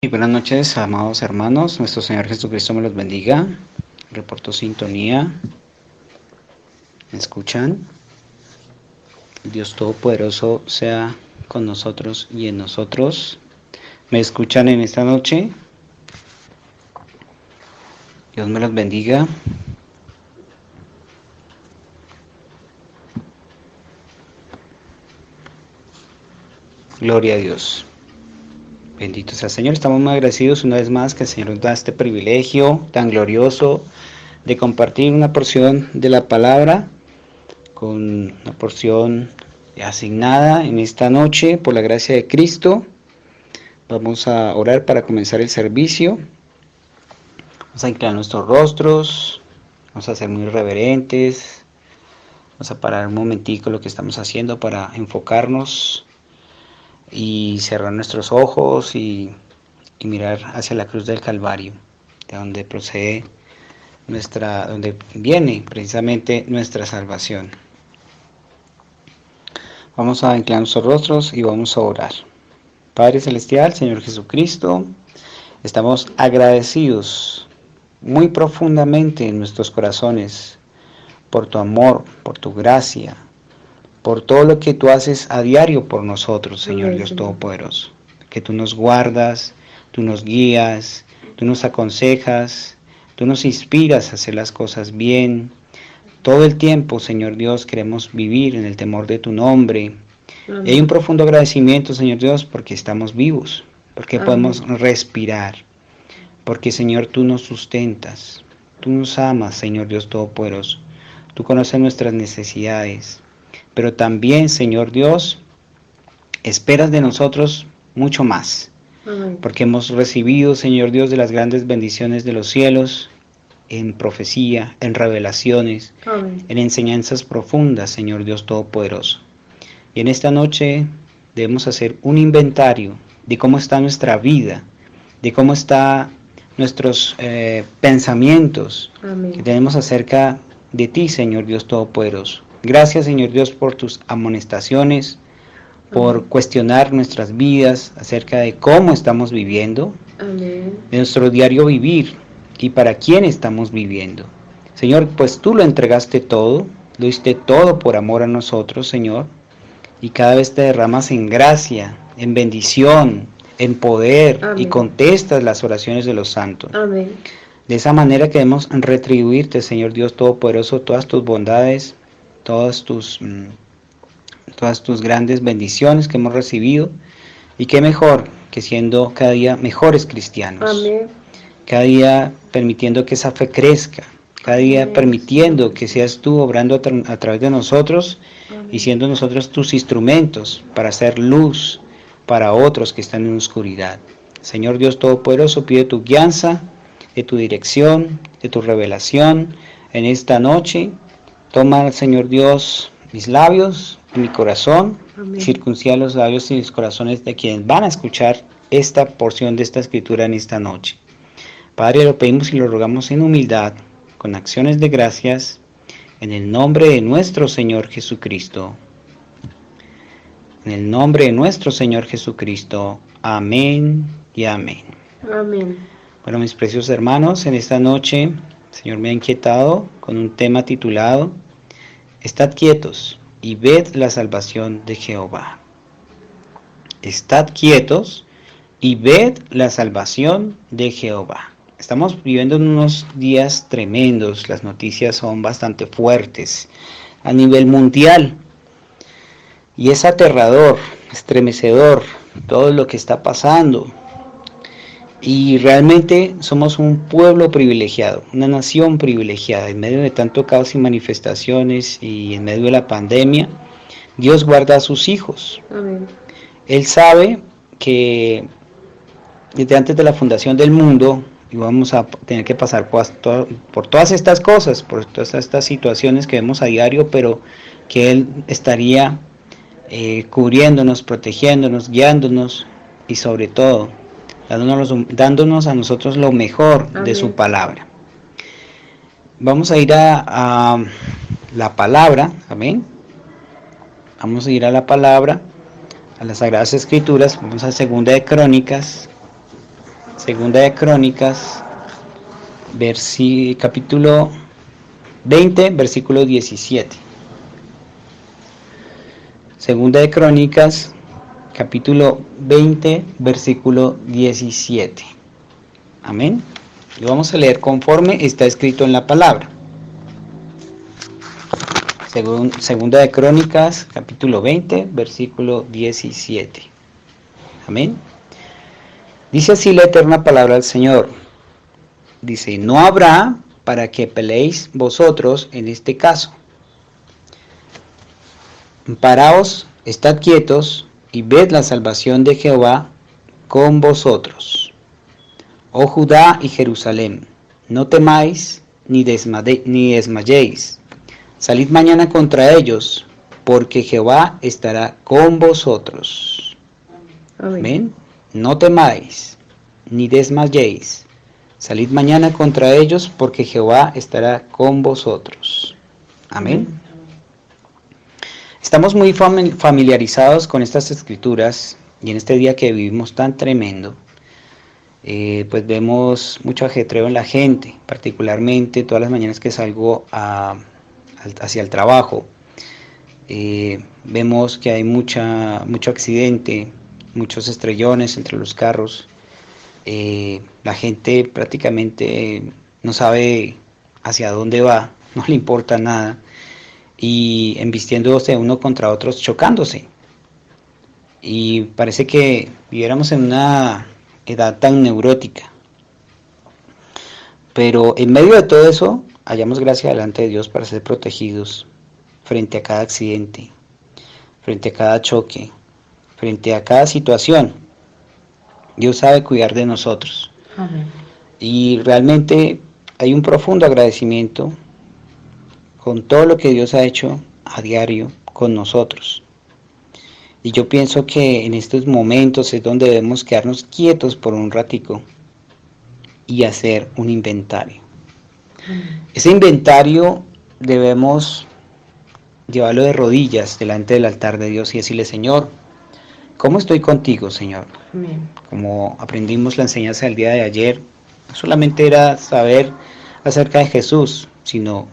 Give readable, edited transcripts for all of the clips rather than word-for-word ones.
Y buenas noches, amados hermanos. Nuestro Señor Jesucristo me los bendiga. Reporto sintonía. ¿Me escuchan? El Dios Todopoderoso sea con nosotros y en nosotros. ¿Me escuchan en esta noche? Dios me los bendiga. Gloria a Dios. Bendito sea el Señor. Estamos muy agradecidos una vez más que el Señor nos da este privilegio tan glorioso de compartir una porción de la palabra con una porción asignada en esta noche por la gracia de Cristo. Vamos a orar para comenzar el servicio. Vamos a inclinar nuestros rostros. Vamos a ser muy reverentes. Vamos a parar un momentico lo que estamos haciendo para enfocarnos y cerrar nuestros ojos y mirar hacia la cruz del Calvario, de donde procede donde viene precisamente nuestra salvación. Vamos a inclinar nuestros rostros y vamos a orar. Padre Celestial, Señor Jesucristo, estamos agradecidos muy profundamente en nuestros corazones por tu amor, por tu gracia, por todo lo que tú haces a diario por nosotros, Señor Dios Todopoderoso. Que tú nos guardas, tú nos guías, tú nos aconsejas, tú nos inspiras a hacer las cosas bien. Todo el tiempo, Señor Dios, queremos vivir en el temor de tu nombre. Amén. Y hay un profundo agradecimiento, Señor Dios, porque estamos vivos, porque podemos respirar, porque, Señor, tú nos sustentas, tú nos amas, Señor Dios Todopoderoso. Tú conoces nuestras necesidades, pero también, Señor Dios, esperas de nosotros mucho más, porque hemos recibido, Señor Dios, de las grandes bendiciones de los cielos, en profecía, en revelaciones, en enseñanzas profundas, Señor Dios Todopoderoso. Y en esta noche debemos hacer un inventario de cómo está nuestra vida, de cómo están nuestros pensamientos que tenemos acerca de ti, Señor Dios Todopoderoso. Gracias, Señor Dios, por tus amonestaciones, por cuestionar nuestras vidas acerca de cómo estamos viviendo, de nuestro diario vivir y para quién estamos viviendo. Señor, pues tú lo entregaste todo, lo diste todo por amor a nosotros, Señor, y cada vez te derramas en gracia, en bendición, en poder. Amén. Y contestas las oraciones de los santos. Amén. De esa manera queremos retribuirte, Señor Dios Todopoderoso, todas tus bondades, todas tus grandes bendiciones que hemos recibido, y qué mejor que siendo cada día mejores cristianos. Amén. Cada día permitiendo que esa fe crezca, cada día amén, permitiendo que seas tú obrando a través de nosotros. Amén. Y siendo nosotros tus instrumentos para hacer luz para otros que están en oscuridad. Señor Dios Todopoderoso, pide tu guianza, de tu dirección, de tu revelación en esta noche. Toma, Señor Dios, mis labios y mi corazón, y circuncida los labios y los corazones de quienes van a escuchar esta porción de esta escritura en esta noche. Padre, lo pedimos y lo rogamos en humildad, con acciones de gracias, en el nombre de nuestro Señor Jesucristo. En el nombre de nuestro Señor Jesucristo. Amén y amén. Amén. Bueno, mis preciosos hermanos, en esta noche el Señor me ha inquietado con un tema titulado Estad quietos y ved la salvación de Jehová. Estad quietos y ved la salvación de Jehová. Estamos viviendo en unos días tremendos, las noticias son bastante fuertes a nivel mundial y es aterrador, estremecedor todo lo que está pasando. Y realmente somos un pueblo privilegiado, una nación privilegiada. En medio de tanto caos y manifestaciones y en medio de la pandemia, Dios guarda a sus hijos. Amén. Él sabe que desde antes de la fundación del mundo íbamos a tener que pasar por todas estas cosas, por todas estas situaciones que vemos a diario, pero que Él estaría cubriéndonos, protegiéndonos, guiándonos y sobre todo dándonos a nosotros lo mejor. Amén. De su palabra. Vamos a ir a la palabra, amén. Vamos a ir a la palabra, a las Sagradas Escrituras. Vamos a Segunda de Crónicas, Segunda de Crónicas, capítulo 20, versículo 17. Segunda de Crónicas, capítulo 20, versículo 17. Amén. Y vamos a leer conforme está escrito en la palabra. Segunda de Crónicas, capítulo 20, versículo 17. Amén. Dice así la eterna palabra del Señor. Dice, no habrá para que peleéis vosotros en este caso. Paraos, estad quietos y ved la salvación de Jehová con vosotros. Oh Judá y Jerusalén, no temáis ni desmayéis. Salid mañana contra ellos, porque Jehová estará con vosotros. Amén. No temáis ni desmayéis. Salid mañana contra ellos, porque Jehová estará con vosotros. Amén. Estamos muy familiarizados con estas escrituras y en este día que vivimos tan tremendo, pues vemos mucho ajetreo en la gente, particularmente todas las mañanas que salgo hacia el trabajo. Vemos que hay mucho accidente, muchos estrellones entre los carros. La gente prácticamente no sabe hacia dónde va, no le importa nada, y embistiéndose uno contra otros, chocándose. Y parece que viviéramos en una edad tan neurótica. Pero en medio de todo eso, hallamos gracia delante de Dios para ser protegidos frente a cada accidente, frente a cada choque, frente a cada situación. Dios sabe cuidar de nosotros. Amén. Y realmente hay un profundo agradecimiento con todo lo que Dios ha hecho a diario con nosotros. Y yo pienso que en estos momentos es donde debemos quedarnos quietos por un ratico y hacer un inventario. Ese inventario debemos llevarlo de rodillas delante del altar de Dios y decirle, Señor, ¿cómo estoy contigo, Señor? Amén. Como aprendimos la enseñanza del día de ayer, no solamente era saber acerca de Jesús, sino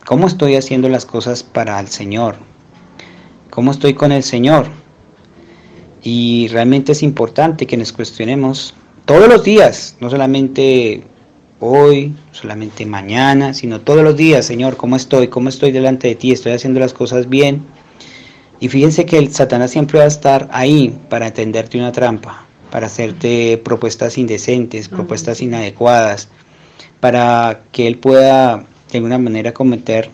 cómo estoy haciendo las cosas para el Señor, cómo estoy con el Señor. Y realmente es importante que nos cuestionemos todos los días, no solamente hoy, solamente mañana, sino todos los días, Señor, ¿cómo estoy? ¿Cómo estoy delante de ti? ¿Estoy haciendo las cosas bien? Y fíjense que el Satanás siempre va a estar ahí para tenderte una trampa, para hacerte propuestas indecentes, propuestas inadecuadas, para que él pueda de alguna manera cometer,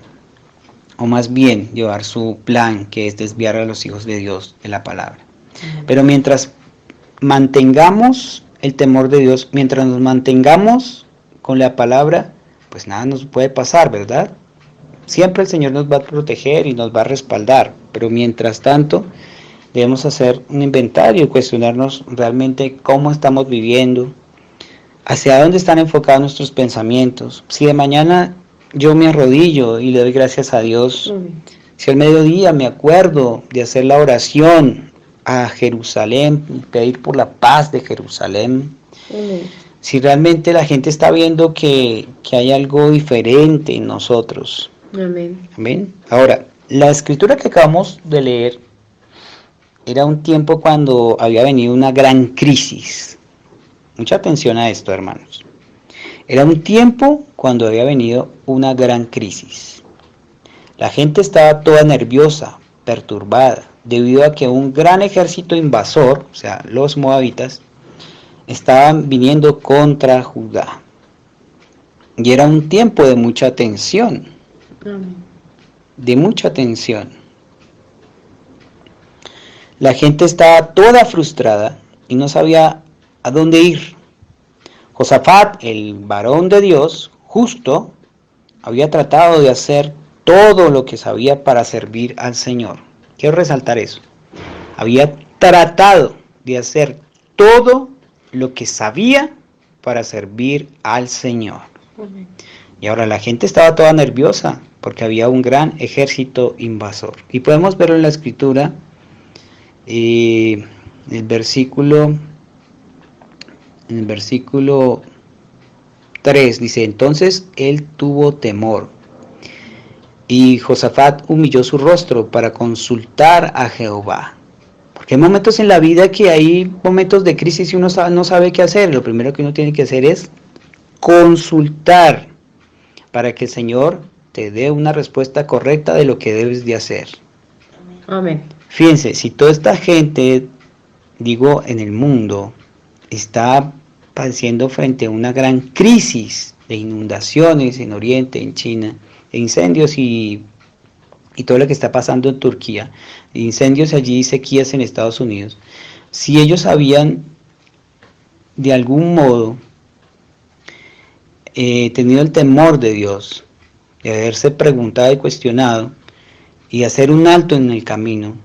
o más bien llevar su plan, que es desviar a los hijos de Dios de la palabra. Pero mientras mantengamos el temor de Dios, mientras nos mantengamos con la palabra, pues nada nos puede pasar, ¿verdad? Siempre el Señor nos va a proteger y nos va a respaldar, pero mientras tanto debemos hacer un inventario y cuestionarnos realmente cómo estamos viviendo, hacia dónde están enfocados nuestros pensamientos. Si de mañana yo me arrodillo y le doy gracias a Dios, si al mediodía me acuerdo de hacer la oración a Jerusalén, pedir por la paz de Jerusalén, si realmente la gente está viendo que hay algo diferente en nosotros. Amén. Amén. Ahora, la escritura que acabamos de leer era un tiempo cuando había venido una gran crisis. Mucha atención a esto, hermanos. Era un tiempo cuando había venido una gran crisis. La gente estaba toda nerviosa, perturbada, debido a que un gran ejército invasor, o sea, los moabitas, estaban viniendo contra Judá. Y era un tiempo de mucha tensión. De mucha tensión. La gente estaba toda frustrada y no sabía a dónde ir. Josafat, el varón de Dios, justo, había tratado de hacer todo lo que sabía para servir al Señor. Quiero resaltar eso. Había tratado de hacer todo lo que sabía para servir al Señor. Y ahora la gente estaba toda nerviosa porque había un gran ejército invasor. Y podemos verlo en la escritura, el versículo en el versículo 3, dice, entonces él tuvo temor. Y Josafat humilló su rostro para consultar a Jehová. Porque hay momentos en la vida que hay momentos de crisis y uno no sabe qué hacer. Lo primero que uno tiene que hacer es consultar para que el Señor te dé una respuesta correcta de lo que debes de hacer. Amén. Fíjense, si toda esta gente, digo, en el mundo, está padeciendo frente a una gran crisis de inundaciones en Oriente, en China, de incendios y todo lo que está pasando en Turquía, incendios allí, sequías en Estados Unidos, si ellos habían de algún modo tenido el temor de Dios, de haberse preguntado y cuestionado, y hacer un alto en el camino,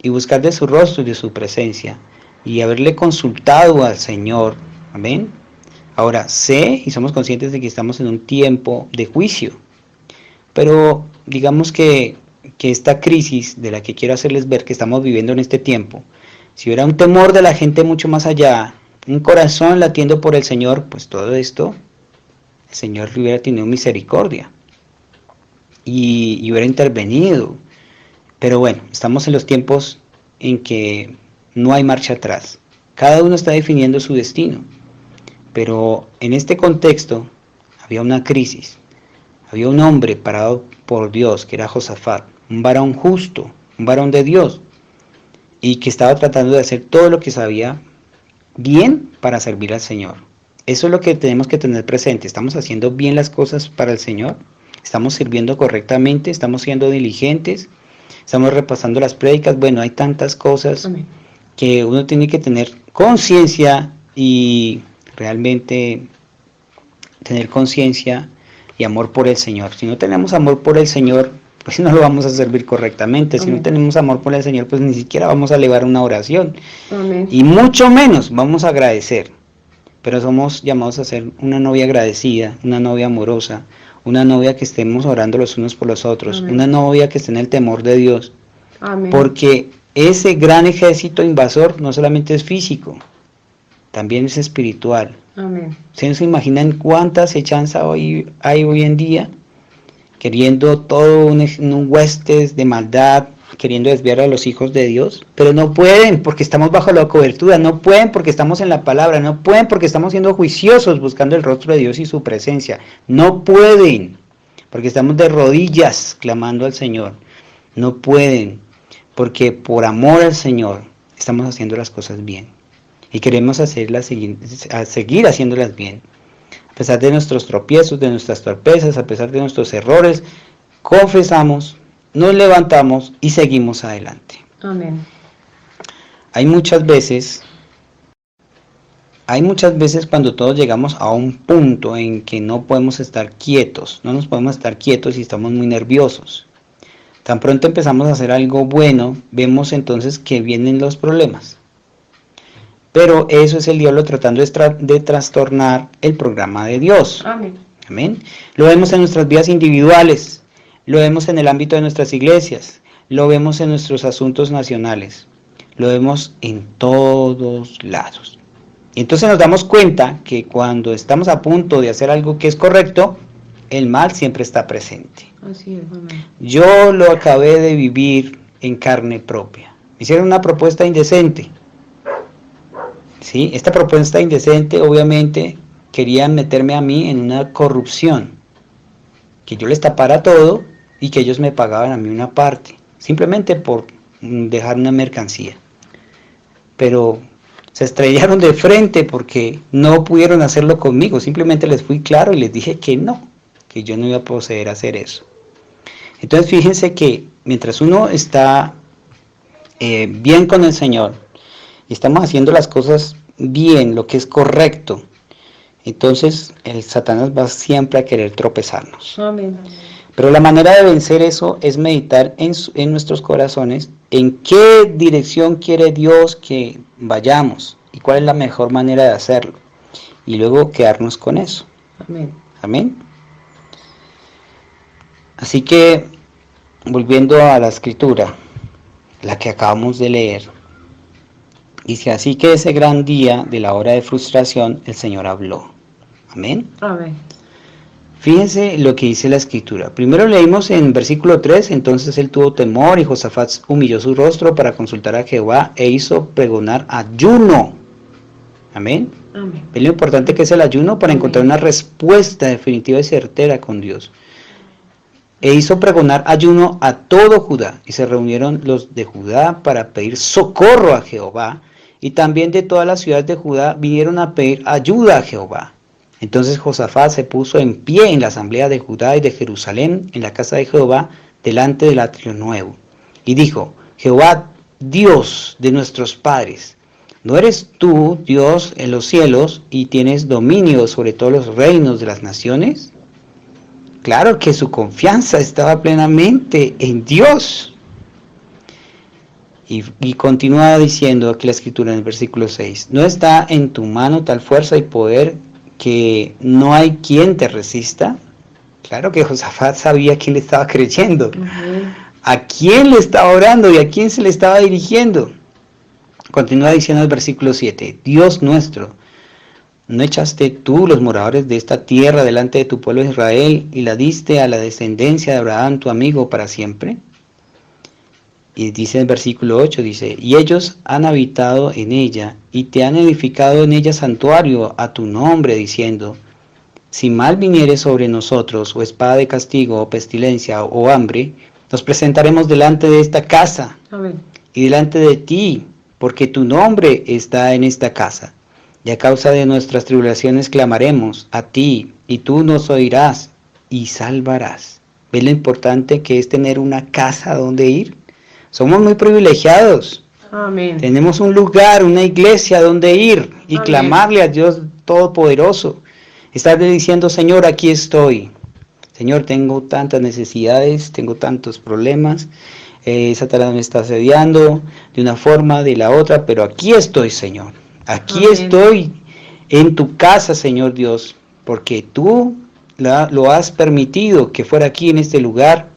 y buscar de su rostro y de su presencia, y haberle consultado al Señor, amén. Ahora, sé y somos conscientes de que estamos en un tiempo de juicio, pero digamos que esta crisis de la que quiero hacerles ver que estamos viviendo en este tiempo, si hubiera un temor de la gente mucho más allá, un corazón latiendo por el Señor, pues todo esto, el Señor hubiera tenido misericordia y hubiera intervenido. Pero bueno, estamos en los tiempos en que no hay marcha atrás. Cada uno está definiendo su destino. Pero en este contexto había una crisis. Había un hombre parado por Dios, que era Josafat, un varón justo, un varón de Dios, y que estaba tratando de hacer todo lo que sabía bien para servir al Señor. Eso es lo que tenemos que tener presente. ¿Estamos haciendo bien las cosas para el Señor? ¿Estamos sirviendo correctamente? ¿Estamos siendo diligentes? ¿Estamos repasando las prédicas? Bueno, hay tantas cosas que uno tiene que tener conciencia y realmente tener conciencia y amor por el Señor. Si no tenemos amor por el Señor, pues no lo vamos a servir correctamente. Si no tenemos amor por el Señor, pues ni siquiera vamos a elevar una oración. Amén. Y mucho menos vamos a agradecer. Pero somos llamados a ser una novia agradecida, una novia amorosa, una novia que estemos orando los unos por los otros, Amén. Una novia que esté en el temor de Dios. Amén. Porque ese gran ejército invasor no solamente es físico, también es espiritual. Amén. ¿Ustedes se imaginan cuánta acechanza hay hoy en día? Queriendo todo un huestes de maldad, queriendo desviar a los hijos de Dios, pero no pueden porque estamos bajo la cobertura, no pueden porque estamos en la palabra, no pueden porque estamos siendo juiciosos buscando el rostro de Dios y su presencia, no pueden porque estamos de rodillas clamando al Señor, no pueden porque por amor al Señor estamos haciendo las cosas bien y queremos seguir haciéndolas bien. A pesar de nuestros tropiezos, de nuestras torpezas, a pesar de nuestros errores, confesamos, nos levantamos y seguimos adelante. Amén. Hay muchas veces cuando todos llegamos a un punto en que no podemos estar quietos, no nos podemos estar quietos y estamos muy nerviosos. Tan pronto empezamos a hacer algo bueno, vemos entonces que vienen los problemas. Pero eso es el diablo tratando de trastornar el programa de Dios. Amén. Amén. Lo vemos en nuestras vidas individuales, lo vemos en el ámbito de nuestras iglesias, lo vemos en nuestros asuntos nacionales, lo vemos en todos lados. Y entonces nos damos cuenta que cuando estamos a punto de hacer algo que es correcto, el mal siempre está presente. Así es, amén. Yo lo acabé de vivir en carne propia. Me hicieron una propuesta indecente. ¿Sí? Esta propuesta indecente, obviamente, querían meterme a mí en una corrupción, que yo les tapara todo y que ellos me pagaban a mí una parte, simplemente por dejar una mercancía. Pero se estrellaron de frente porque no pudieron hacerlo conmigo, simplemente les fui claro y les dije que no, que yo no iba a proceder a hacer eso. Entonces fíjense que mientras uno está bien con el Señor, y estamos haciendo las cosas bien, lo que es correcto, entonces el Satanás va siempre a querer tropezarnos. Amén. Pero la manera de vencer eso es meditar en nuestros corazones en qué dirección quiere Dios que vayamos y cuál es la mejor manera de hacerlo. Y luego quedarnos con eso. Amén. Amén. Así que, volviendo a la escritura, la que acabamos de leer, Dice, así que ese gran día de la hora de frustración, el Señor habló. Amén. Amén. Fíjense lo que dice la escritura. Primero leímos en versículo 3, entonces él tuvo temor y Josafat humilló su rostro para consultar a Jehová e hizo pregonar ayuno. Amén. Amén. Es lo importante que es el ayuno para encontrar una respuesta definitiva y certera con Dios. E hizo pregonar ayuno a todo Judá, y se reunieron los de Judá para pedir socorro a Jehová, y también de todas las ciudades de Judá vinieron a pedir ayuda a Jehová. Entonces Josafat se puso en pie en la asamblea de Judá y de Jerusalén, en la casa de Jehová, delante del atrio nuevo, y dijo, Jehová, Dios de nuestros padres, ¿no eres tú, Dios, en los cielos, y tienes dominio sobre todos los reinos de las naciones? Claro que su confianza estaba plenamente en Dios. Y continúa diciendo aquí la escritura en el versículo 6, ¿no está en tu mano tal fuerza y poder que no hay quien te resista? Claro que Josafat sabía a quién le estaba creyendo, a quién le estaba orando y a quién se le estaba dirigiendo. Continúa diciendo el versículo 7, Dios nuestro, ¿no echaste tú los moradores de esta tierra delante de tu pueblo Israel y la diste a la descendencia de Abraham tu amigo para siempre? Y dice en el versículo 8, dice, y ellos han habitado en ella y te han edificado en ella santuario a tu nombre, diciendo, si mal viniere sobre nosotros, o espada de castigo, o pestilencia, o hambre, nos presentaremos delante de esta casa. Amén. Y delante de ti, porque tu nombre está en esta casa. Y a causa de nuestras tribulaciones clamaremos a ti, y tú nos oirás y salvarás. ¿Ves lo importante que es tener una casa donde ir? Somos muy privilegiados. Amén. Tenemos un lugar, una iglesia donde ir y Amén. Clamarle a Dios Todopoderoso. Estarle diciendo, Señor, aquí estoy. Señor, tengo tantas necesidades, tengo tantos problemas. Satanás me está asediando de una forma, de la otra, pero aquí estoy, Señor. Aquí Amén. Estoy en tu casa, Señor Dios, porque tú lo has permitido que fuera aquí en este lugar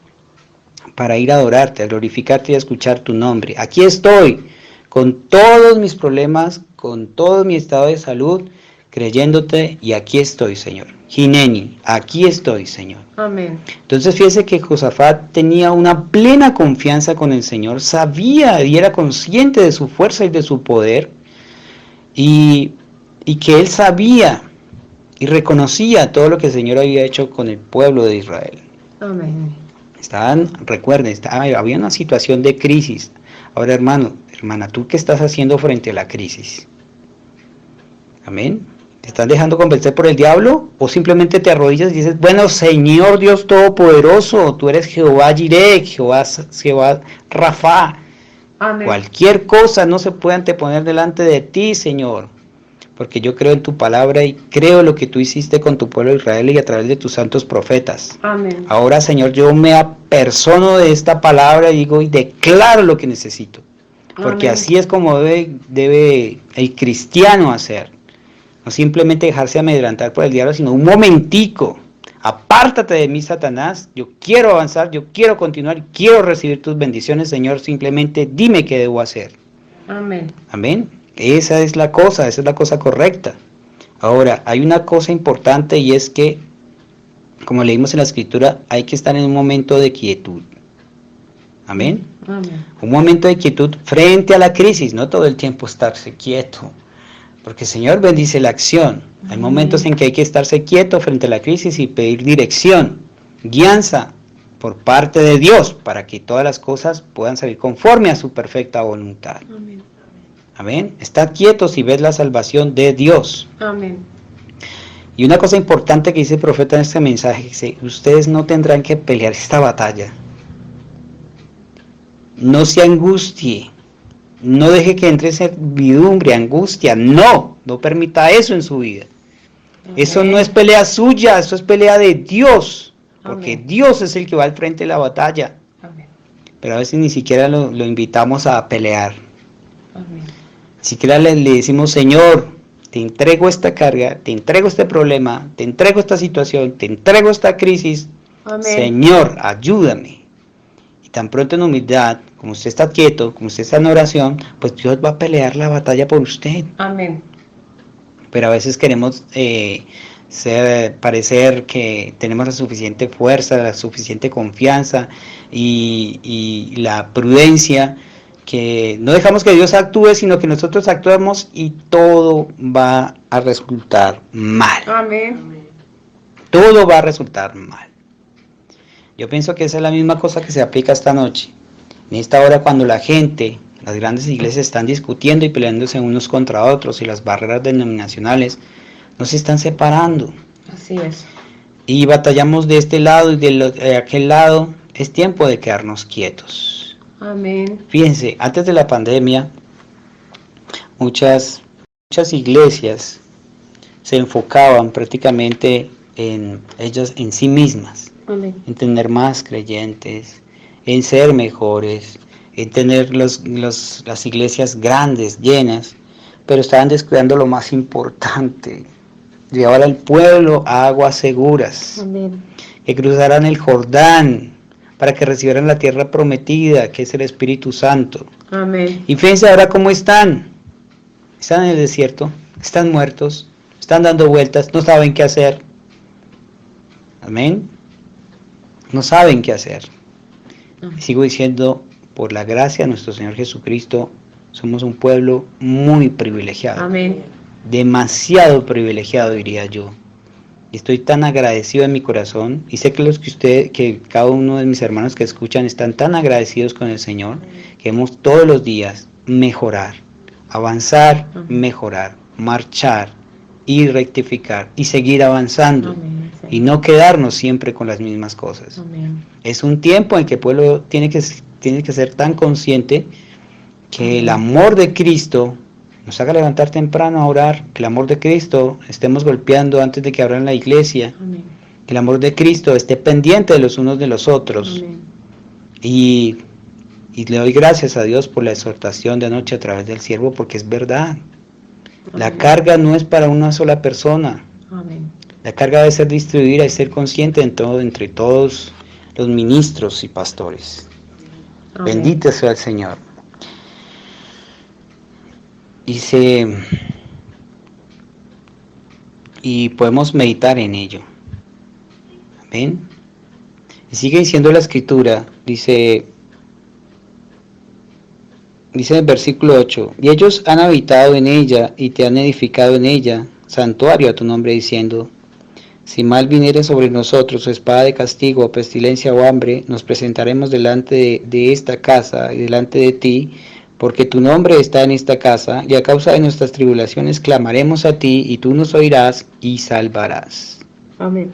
para ir a adorarte, a glorificarte y a escuchar tu nombre. Aquí estoy con todos mis problemas, con todo mi estado de salud, creyéndote y aquí estoy, Señor. Hineni, aquí estoy, Señor. Amén. Entonces fíjese que Josafat tenía una plena confianza con el Señor, sabía y era consciente de su fuerza y de su poder, y que él sabía y reconocía todo lo que el Señor había hecho con el pueblo de Israel. Amén. Recuerden, había una situación de crisis. Ahora, hermana, ¿tú qué estás haciendo frente a la crisis? Amén. ¿Te estás dejando convencer por el diablo? ¿O simplemente te arrodillas y dices, bueno, Señor Dios Todopoderoso, tú eres Jehová Jireh, Jehová Rafa? Amén. Cualquier cosa no se puede anteponer delante de ti, Señor, porque yo creo en tu palabra y creo lo que tú hiciste con tu pueblo Israel y a través de tus santos profetas. Amén. Ahora, Señor, yo me apersono de esta palabra y digo y declaro lo que necesito, porque Amén. Así es como debe el cristiano hacer. No simplemente dejarse amedrentar por el diablo, sino un momentico. Apártate de mí, Satanás. Yo quiero avanzar, yo quiero continuar, quiero recibir tus bendiciones, Señor. Simplemente dime qué debo hacer. Amén. Amén. Esa es la cosa correcta. Ahora, hay una cosa importante y es que, como leímos en la escritura, hay que estar en un momento de quietud. Amén. Amén. Un momento de quietud frente a la crisis, no todo el tiempo estarse quieto. Porque el Señor bendice la acción. Hay momentos en que hay que estarse quieto frente a la crisis y pedir dirección, guianza por parte de Dios para que todas las cosas puedan salir conforme a su perfecta voluntad. Amén. Amén. Estad quietos y ved la salvación de Dios. Amén. Y una cosa importante que dice el profeta en este mensaje, dice, ustedes no tendrán que pelear esta batalla. No se angustie. No deje que entre servidumbre, angustia. No permita eso en su vida. Amén. Eso no es pelea suya, eso es pelea de Dios. Porque Amén. Dios es el que va al frente de la batalla. Amén. Pero a veces ni siquiera lo invitamos a pelear. Amén. Ni siquiera le decimos, Señor, te entrego esta carga, te entrego este problema, te entrego esta situación, te entrego esta crisis. Amén. Señor, ayúdame. Y tan pronto en humildad, como usted está quieto, como usted está en oración, pues Dios va a pelear la batalla por usted. Amén. Pero a veces queremos parecer que tenemos la suficiente fuerza, la suficiente confianza y la prudencia, que no dejamos que Dios actúe, sino que nosotros actuamos y todo va a resultar mal. Amén. Todo va a resultar mal. Yo pienso que esa es la misma cosa que se aplica esta noche. En esta hora, cuando la gente, las grandes iglesias están discutiendo y peleándose unos contra otros y las barreras denominacionales nos están separando. Así es. Y batallamos de este lado y de aquel lado, es tiempo de quedarnos quietos. Amén. Fíjense, antes de la pandemia, muchas iglesias se enfocaban prácticamente en ellas en sí mismas. Amén. En tener más creyentes, en ser mejores, en tener las iglesias grandes, llenas, pero estaban descuidando lo más importante: llevar al pueblo a aguas seguras. Amén. Que cruzaran el Jordán para que recibieran la tierra prometida, que es el Espíritu Santo. Amén. Y fíjense ahora cómo están. Están en el desierto, están muertos, están dando vueltas, no saben qué hacer. Amén. No saben qué hacer. Y sigo diciendo, por la gracia de nuestro Señor Jesucristo, somos un pueblo muy privilegiado. Amén. Demasiado privilegiado, diría yo. Y estoy tan agradecido en mi corazón, y sé que cada uno de mis hermanos que escuchan están tan agradecidos con el Señor, que hemos todos los días mejorar, avanzar, mejorar, marchar y rectificar y seguir avanzando. Amén. Y no quedarnos siempre con las mismas cosas. Amén. Es un tiempo en que el pueblo tiene que ser tan consciente que el amor de Cristo nos haga levantar temprano a orar, que el amor de Cristo estemos golpeando antes de que abran la iglesia, Amén. que el amor de Cristo esté pendiente de los unos de los otros. Amén. Y le doy gracias a Dios por la exhortación de anoche a través del siervo, porque es verdad. Amén. La carga no es para una sola persona. Amén. La carga debe ser distribuida y ser consciente entre todos los ministros y pastores. Amén. Bendito sea el Señor. Dice, y podemos meditar en ello. Amén. Y sigue diciendo la escritura, dice en el versículo 8, y ellos han habitado en ella y te han edificado en ella santuario a tu nombre, diciendo, si mal viniere sobre nosotros espada de castigo, o pestilencia o hambre, nos presentaremos delante de esta casa y delante de ti, porque tu nombre está en esta casa, y a causa de nuestras tribulaciones clamaremos a ti, y tú nos oirás y salvarás. Amén.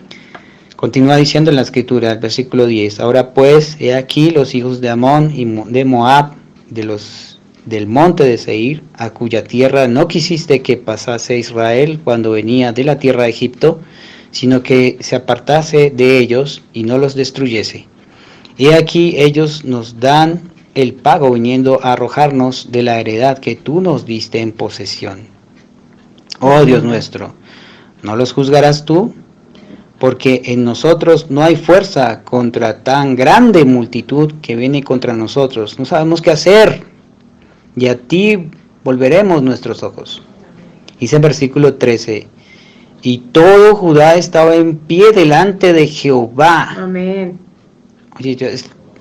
Continúa diciendo en la escritura, el versículo 10, ahora pues, he aquí los hijos de Amón y de Moab, del monte de Seir, a cuya tierra no quisiste que pasase Israel cuando venía de la tierra de Egipto, sino que se apartase de ellos y no los destruyese. He aquí ellos nos dan el pago viniendo a arrojarnos de la heredad que tú nos diste en posesión. Oh Dios nuestro, ¿no los juzgarás tú? Porque en nosotros no hay fuerza contra tan grande multitud que viene contra nosotros. No sabemos qué hacer, y a ti volveremos nuestros ojos. Dice en versículo 13, y todo Judá estaba en pie delante de Jehová. Amén. Oye,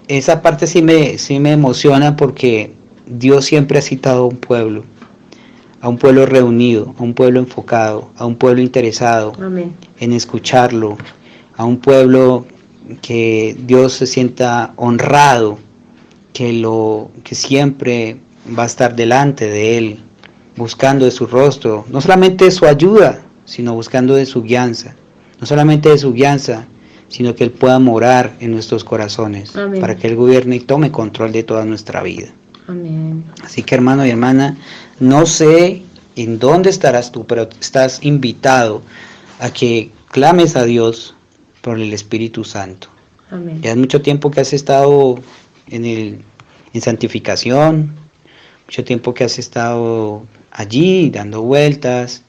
esa parte sí me emociona, porque Dios siempre ha citado a un pueblo reunido, a un pueblo enfocado, a un pueblo interesado Amén. en escucharlo, a un pueblo que Dios se sienta honrado, que siempre va a estar delante de Él, buscando de su rostro, no solamente de su ayuda, sino buscando de su guianza, no solamente de su guianza, sino que Él pueda morar en nuestros corazones. Amén. Para que Él gobierne y tome control de toda nuestra vida. Amén. Así que, hermano y hermana, no sé en dónde estarás tú, pero estás invitado a que clames a Dios por el Espíritu Santo. Amén. Ya es mucho tiempo que has estado en santificación, mucho tiempo que has estado allí dando vueltas,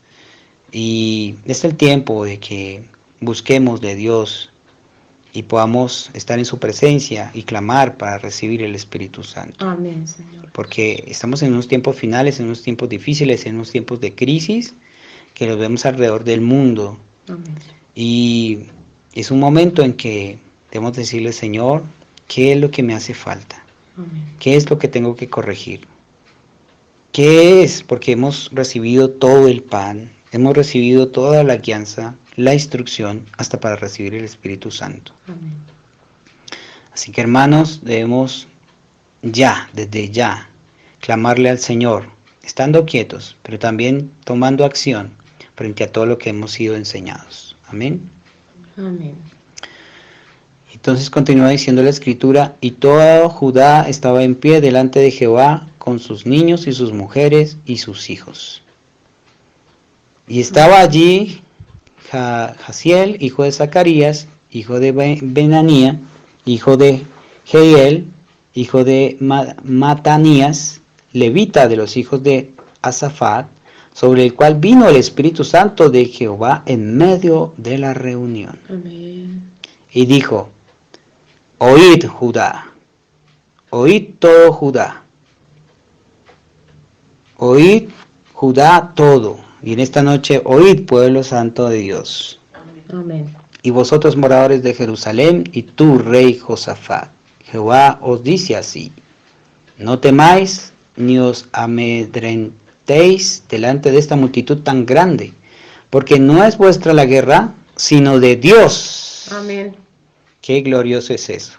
y es el tiempo de que busquemos de Dios, y podamos estar en su presencia y clamar para recibir el Espíritu Santo. Amén, Señor. Porque estamos en unos tiempos finales, en unos tiempos difíciles, en unos tiempos de crisis que los vemos alrededor del mundo. Amén. Y es un momento en que debemos decirle, Señor, ¿qué es lo que me hace falta? Amén. ¿Qué es lo que tengo que corregir? ¿Qué es? Porque hemos recibido todo el pan, hemos recibido toda la guianza, la instrucción, hasta para recibir el Espíritu Santo. Amén. Así que hermanos, debemos ya, desde ya, clamarle al Señor, estando quietos, pero también tomando acción frente a todo lo que hemos sido enseñados. Amén. Amén. Entonces continúa diciendo la Escritura, y todo Judá estaba en pie delante de Jehová, con sus niños y sus mujeres y sus hijos. Y estaba allí Jaziel, hijo de Zacarías, hijo de Benanía, hijo de Jehiel, hijo de Matanías, levita de los hijos de Asafat, sobre el cual vino el Espíritu Santo de Jehová en medio de la reunión. Amén. Y dijo, oíd Judá, oíd todo Judá, oíd Judá todo, y en esta noche oíd pueblo santo de Dios. Amén. Y vosotros moradores de Jerusalén, y tú rey Josafat, Jehová os dice así, no temáis ni os amedrentéis delante de esta multitud tan grande, porque no es vuestra la guerra, sino de Dios. Amén. Qué glorioso es eso.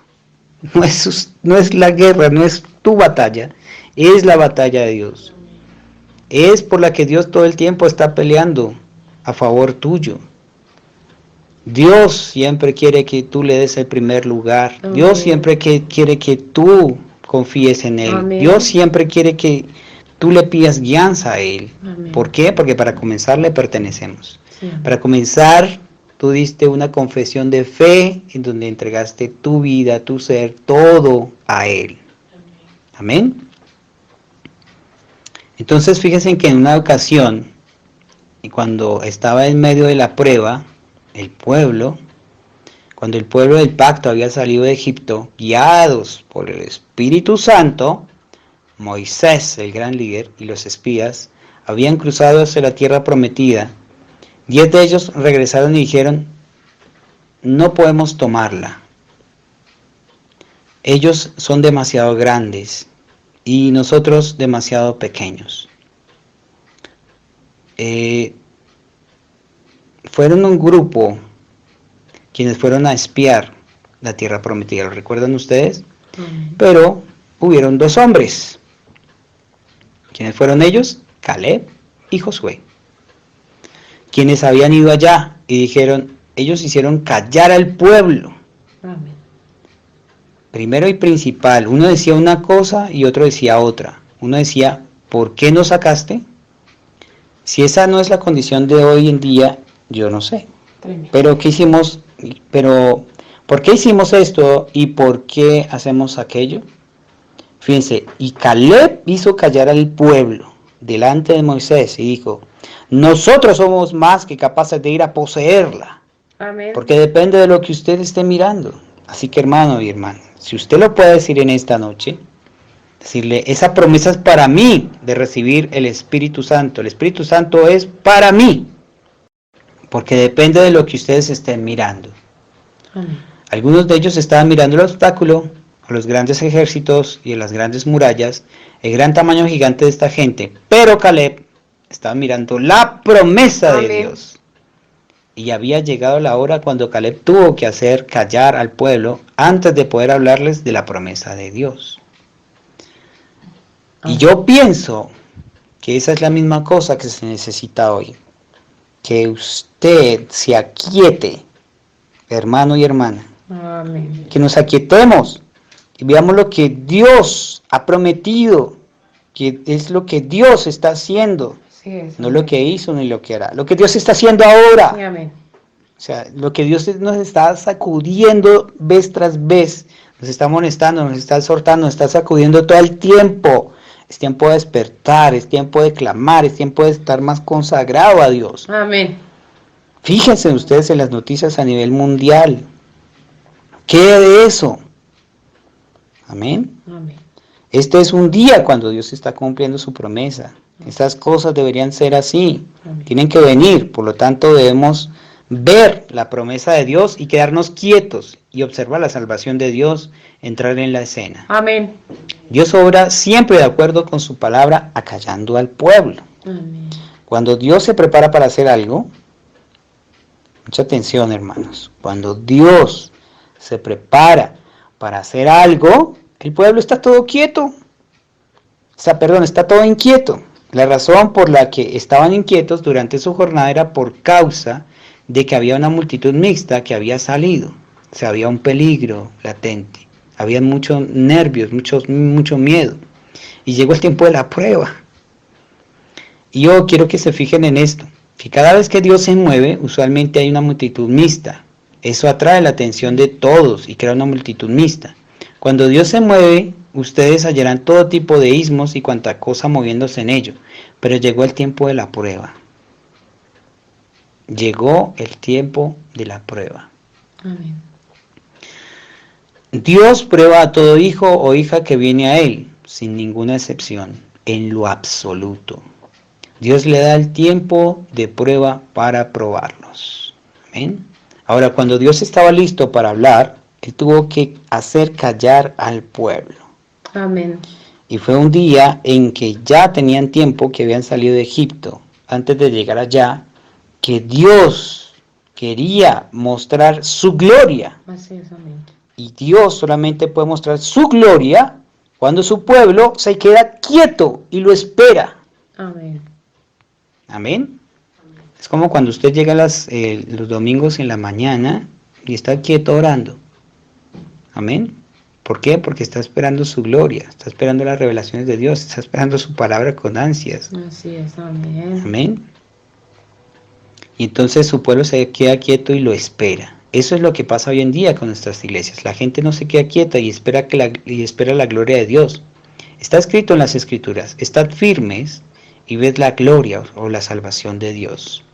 No es la guerra, no es tu batalla, es la batalla de Dios. Es por la que Dios todo el tiempo está peleando a favor tuyo. Dios siempre quiere que tú le des el primer lugar. Amén. Dios siempre quiere que tú confíes en Él. Amén. Dios siempre quiere que tú le pidas guianza a Él. Amén. ¿Por qué? Porque para comenzar le pertenecemos. Sí, amén. Para comenzar, tú diste una confesión de fe en donde entregaste tu vida, tu ser, todo a Él. Amén. Entonces fíjense que en una ocasión, y cuando estaba en medio de la prueba, cuando el pueblo del pacto había salido de Egipto, guiados por el Espíritu Santo, Moisés, el gran líder, y los espías, habían cruzado hacia la tierra prometida. 10 de ellos regresaron y dijeron, no podemos tomarla. Ellos son demasiado grandes y nosotros demasiado pequeños. Fueron un grupo quienes fueron a espiar la tierra prometida, ¿lo recuerdan ustedes? Amén. Pero hubieron 2 hombres. ¿Quiénes fueron ellos? Caleb y Josué, quienes habían ido allá y dijeron, ellos hicieron callar al pueblo. Amén. Primero y principal, uno decía una cosa y otro decía otra. Uno decía, ¿por qué nos sacaste? Si esa no es la condición de hoy en día, yo no sé. Tremendo. Pero ¿qué hicimos? Pero ¿por qué hicimos esto y por qué hacemos aquello? Fíjense, y Caleb hizo callar al pueblo delante de Moisés y dijo, nosotros somos más que capaces de ir a poseerla, Amén. porque depende de lo que usted esté mirando. Así que hermano y hermana, si usted lo puede decir en esta noche, decirle, esa promesa es para mí de recibir el Espíritu Santo. El Espíritu Santo es para mí, porque depende de lo que ustedes estén mirando. Amén. Algunos de ellos estaban mirando el obstáculo, a los grandes ejércitos y a las grandes murallas, el gran tamaño gigante de esta gente, pero Caleb estaba mirando la promesa de Amén. Dios. Y había llegado la hora cuando Caleb tuvo que hacer callar al pueblo antes de poder hablarles de la promesa de Dios. Y yo pienso que esa es la misma cosa que se necesita hoy. Que usted se aquiete, hermano y hermana. Amén. Que nos aquietemos y veamos lo que Dios ha prometido, que es lo que Dios está haciendo. Sí, es. No lo que hizo ni lo que hará. Lo que Dios está haciendo ahora. Sí, amén. O sea, lo que Dios nos está sacudiendo vez tras vez. Nos está amonestando, nos está exhortando, nos está sacudiendo todo el tiempo. Es tiempo de despertar, es tiempo de clamar, es tiempo de estar más consagrado a Dios. Amén. Fíjense ustedes en las noticias a nivel mundial. quede de eso. Amén. Amén. Este es un día cuando Dios está cumpliendo su promesa. Estas cosas deberían ser así. Amén. Tienen que venir. Por lo tanto, debemos ver la promesa de Dios y quedarnos quietos y observar la salvación de Dios entrar en la escena. Amén. Dios obra siempre de acuerdo con su palabra, acallando al pueblo. Amén. Cuando Dios se prepara para hacer algo, mucha atención, hermanos. Cuando Dios se prepara para hacer algo, el pueblo está todo quieto. Está todo inquieto. La razón por la que estaban inquietos durante su jornada era por causa de que había una multitud mixta que había salido. O sea, había un peligro latente. Había muchos nervios, mucho miedo. Y llegó el tiempo de la prueba. Y yo quiero que se fijen en esto. Que cada vez que Dios se mueve, usualmente hay una multitud mixta. Eso atrae la atención de todos y crea una multitud mixta. Cuando Dios se mueve, ustedes hallarán todo tipo de ismos y cuanta cosa moviéndose en ello. Pero llegó el tiempo de la prueba. Llegó el tiempo de la prueba. Amén. Dios prueba a todo hijo o hija que viene a Él, sin ninguna excepción, en lo absoluto. Dios le da el tiempo de prueba para probarlos. ¿Amén? Ahora, cuando Dios estaba listo para hablar, Él tuvo que hacer callar al pueblo. Amén. Y fue un día en que ya tenían tiempo que habían salido de Egipto. Antes de llegar allá, que Dios quería mostrar su gloria. Así es, amén. Y Dios solamente puede mostrar su gloria cuando su pueblo se queda quieto y lo espera. Amén. Amén. Es como cuando usted llega los domingos en la mañana y está quieto orando. Amén. ¿Por qué? Porque está esperando su gloria, está esperando las revelaciones de Dios, está esperando su palabra con ansias. Así es, amén. Amén. Y entonces su pueblo se queda quieto y lo espera. Eso es lo que pasa hoy en día con nuestras iglesias. La gente no se queda quieta y espera la gloria de Dios. Está escrito en las Escrituras: estad firmes y ved la gloria o la salvación de Dios.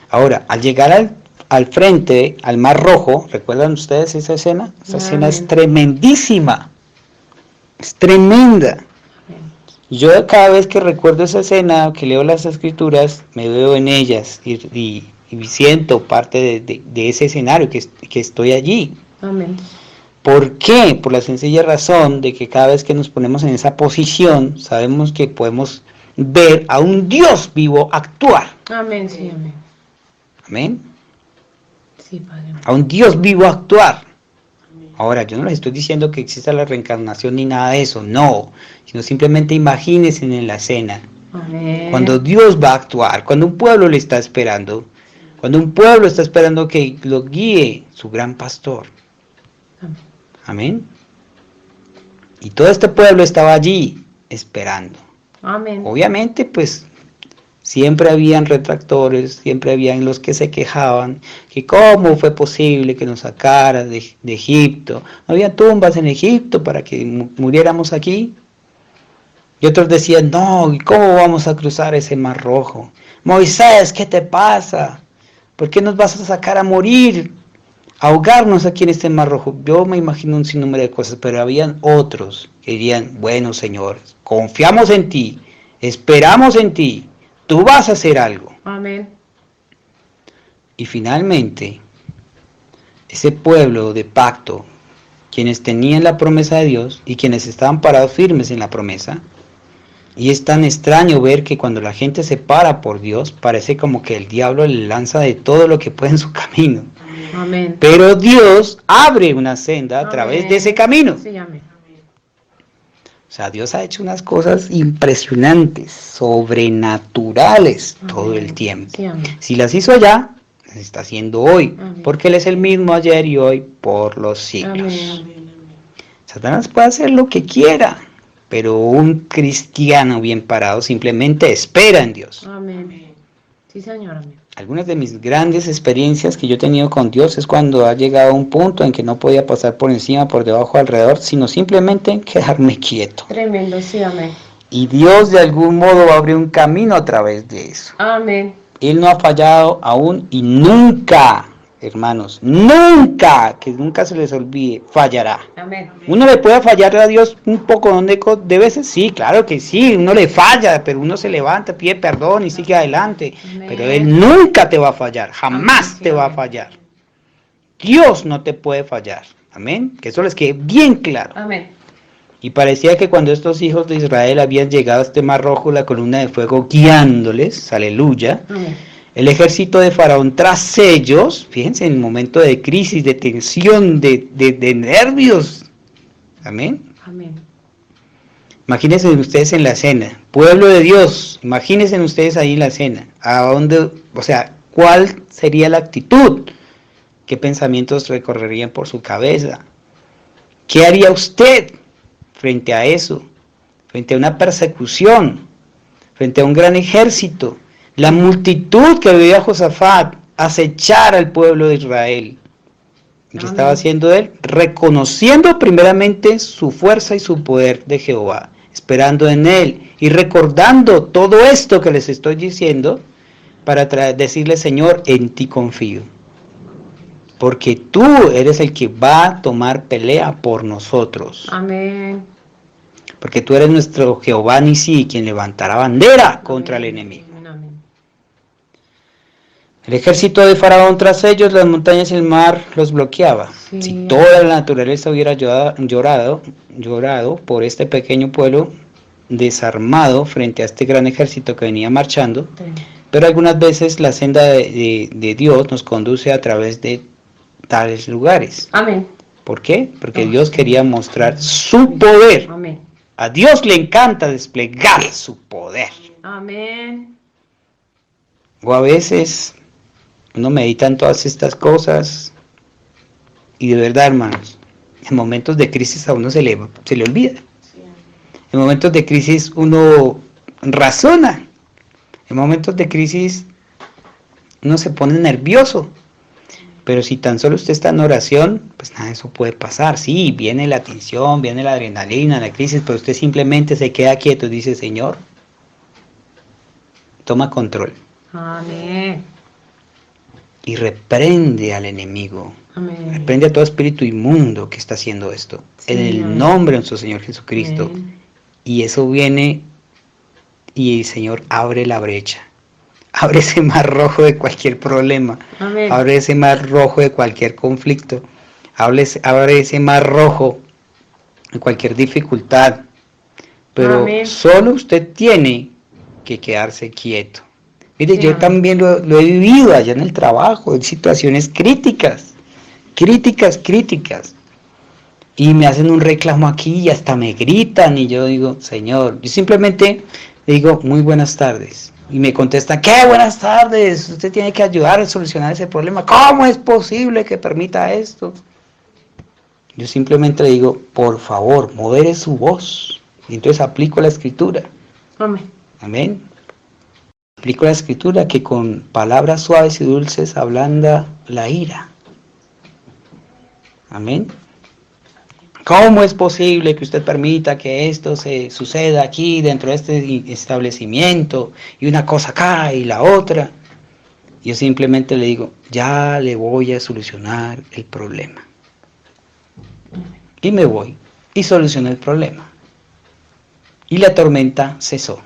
Ahora, al llegar al frente, al Mar Rojo, ¿recuerdan ustedes esa escena? Esa escena es tremendísima. Es tremenda. Yo cada vez que recuerdo esa escena, que leo las Escrituras, me veo en ellas y siento parte de ese escenario que estoy allí. Amén. ¿Por qué? Por la sencilla razón de que cada vez que nos ponemos en esa posición, sabemos que podemos ver a un Dios vivo actuar. Amén, sí, amén. Amén. Sí, Padre. A un Dios vivo actuar. Ahora, yo no les estoy diciendo que exista la reencarnación ni nada de eso, no, sino simplemente imagínense en la escena. Amén. Cuando Dios va a actuar, cuando un pueblo le está esperando, cuando un pueblo está esperando que lo guíe su gran pastor. Amén. Amén. Y todo este pueblo estaba allí esperando. Amén. Obviamente, pues, siempre habían retractores, siempre habían los que se quejaban, que cómo fue posible que nos sacara de Egipto. No había tumbas en Egipto para que muriéramos aquí. Y otros decían, no, ¿y cómo vamos a cruzar ese Mar Rojo? Moisés, ¿qué te pasa? ¿Por qué nos vas a sacar a morir? Ahogarnos aquí en este Mar Rojo. Yo me imagino un sinnúmero de cosas, pero habían otros que dirían, bueno, Señor, confiamos en ti, esperamos en ti, tú vas a hacer algo. Amén. Y finalmente, ese pueblo de pacto, quienes tenían la promesa de Dios y quienes estaban parados firmes en la promesa, y es tan extraño ver que cuando la gente se para por Dios, parece como que el diablo le lanza de todo lo que puede en su camino. Amén. Pero Dios abre una senda a través de ese camino. Sí, amén. O sea, Dios ha hecho unas cosas impresionantes, sobrenaturales todo el tiempo. Sí, amén. Si las hizo allá, las está haciendo hoy, Amén. porque Él es el mismo ayer y hoy por los siglos. Amén. Satanás puede hacer lo que quiera, pero un cristiano bien parado simplemente espera en Dios. Amén. Sí, Señor, amén. Algunas de mis grandes experiencias que yo he tenido con Dios es cuando ha llegado a un punto en que no podía pasar por encima, por debajo, alrededor, sino simplemente quedarme quieto. Tremendo, sí, amén. Y Dios de algún modo va a abrir un camino a través de eso. Amén. Él no ha fallado aún y nunca hermanos, nunca, que nunca se les olvide, fallará. Amén. Uno le puede fallar a Dios un poco de veces, sí, claro que sí, uno le falla, pero uno se levanta, pide perdón y sigue adelante. Amén. Pero Él nunca te va a fallar, jamás Amén, te va a fallar. Dios no te puede fallar, amén, que eso les quede bien claro. Amén. Y parecía que cuando estos hijos de Israel habían llegado a este mar rojo, la columna de fuego guiándoles, aleluya, el ejército de Faraón tras ellos, fíjense, en el momento de crisis, de tensión, de nervios, amén. Amén. Imagínense ustedes en la cena, pueblo de Dios, imagínense ustedes ahí en la cena, a dónde, o sea, ¿cuál sería la actitud? ¿Qué pensamientos recorrerían por su cabeza? ¿Qué haría usted frente a eso? Frente a una persecución, frente a un gran ejército, la multitud que veía a Josafat acechar al pueblo de Israel. ¿Qué estaba haciendo él? Reconociendo primeramente su fuerza y su poder de Jehová, esperando en él y recordando todo esto que les estoy diciendo para decirle, Señor, en ti confío. Porque tú eres el que va a tomar pelea por nosotros. Amén. Porque tú eres nuestro Jehová Nisí, quien levantará bandera contra el enemigo. Amén. El ejército de Faraón tras ellos, las montañas y el mar los bloqueaba. Sí. Si toda la naturaleza hubiera llorado por este pequeño pueblo desarmado frente a este gran ejército que venía marchando, Sí. pero algunas veces la senda de Dios nos conduce a través de tales lugares. Amén. ¿Por qué? Porque Dios quería mostrar su poder. Amén. A Dios le encanta desplegar su poder. Amén. O a veces uno medita en todas estas cosas y de verdad, hermanos, en momentos de crisis a uno se le olvida. En momentos de crisis uno razona. En momentos de crisis uno se pone nervioso. Pero si tan solo usted está en oración, pues nada de eso puede pasar. Sí, viene la tensión, viene la adrenalina, la crisis, pero usted simplemente se queda quieto y dice, Señor, toma control. Amén. Y reprende al enemigo. Amén. Reprende a todo espíritu inmundo que está haciendo esto. Sí, en el amén. nombre de nuestro Señor Jesucristo. Amén. Y eso viene y el Señor abre la brecha. Abre ese mar rojo de cualquier problema. Amén. Abre ese mar rojo de cualquier conflicto. Abre ese mar rojo de cualquier dificultad. Pero Amén. solo usted tiene que quedarse quieto. Mire, Sí, yo amén. también lo he vivido allá en el trabajo, en situaciones críticas. Críticas. Y me hacen un reclamo aquí y hasta me gritan y yo digo, Señor, yo simplemente le digo, muy buenas tardes. Y me contestan, ¿qué buenas tardes? Usted tiene que ayudar a solucionar ese problema. ¿Cómo es posible que permita esto? Yo simplemente le digo, por favor, modere su voz. Y entonces aplico la escritura. Amén. Amén. Aplico la escritura que con palabras suaves y dulces ablanda la ira. Amén. ¿Cómo es posible que usted permita que esto se suceda aquí dentro de este establecimiento y una cosa acá y la otra? Yo simplemente le digo, ya le voy a solucionar el problema. Y me voy y soluciono el problema. Y la tormenta cesó.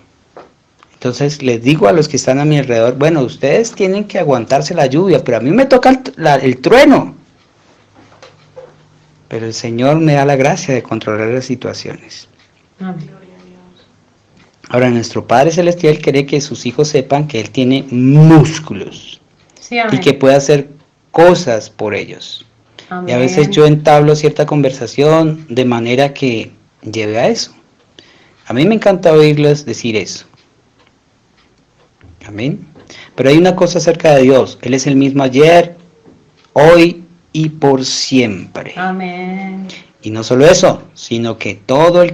Entonces les digo a los que están a mi alrededor, bueno, ustedes tienen que aguantarse la lluvia, pero a mí me toca el trueno. Pero el Señor me da la gracia de controlar las situaciones. Amén. Ahora, nuestro Padre Celestial quiere que sus hijos sepan que Él tiene músculos. Sí, amén. Y que puede hacer cosas por ellos. Amén. Y a veces yo entablo cierta conversación de manera que lleve a eso. A mí me encanta oírles decir eso. Amén. Pero hay una cosa acerca de Dios. Él es el mismo ayer, hoy y por siempre. Amén. Y no solo eso, sino que todo el